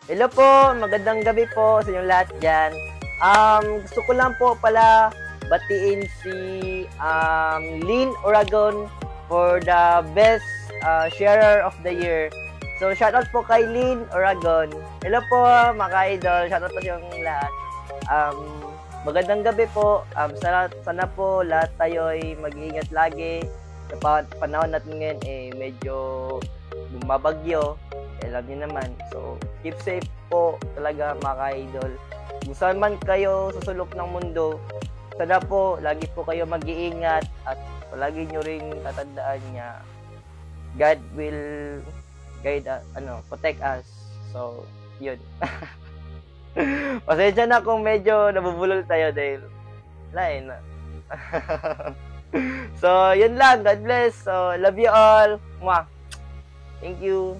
Hello po, magandang gabi po sa inyong lahat dyan. Gusto ko lang po pala batiin si Lynn Oragon for the best sharer of the year. So, shoutout po kay Lynn Oragon. Hello po, mga idol. Shoutout po sa inyong lahat. Magandang gabi po. Sana po lahat tayo ay mag-iingat lagi. Sa panahon natin ngayon, medyo bumabagyo. Alam niyo naman. So, keep safe po talaga mga idol. Kung saan man kayo sa sulok ng mundo, sana po, lagi po kayo mag-iingat at palagi nyo ring tatandaan niya. God will guide us, protect us. So, yun. Pasensya na kung medyo nabubulol tayo dahil lain na. So, yun lang. God bless. So, love you all. Mwah. Thank you.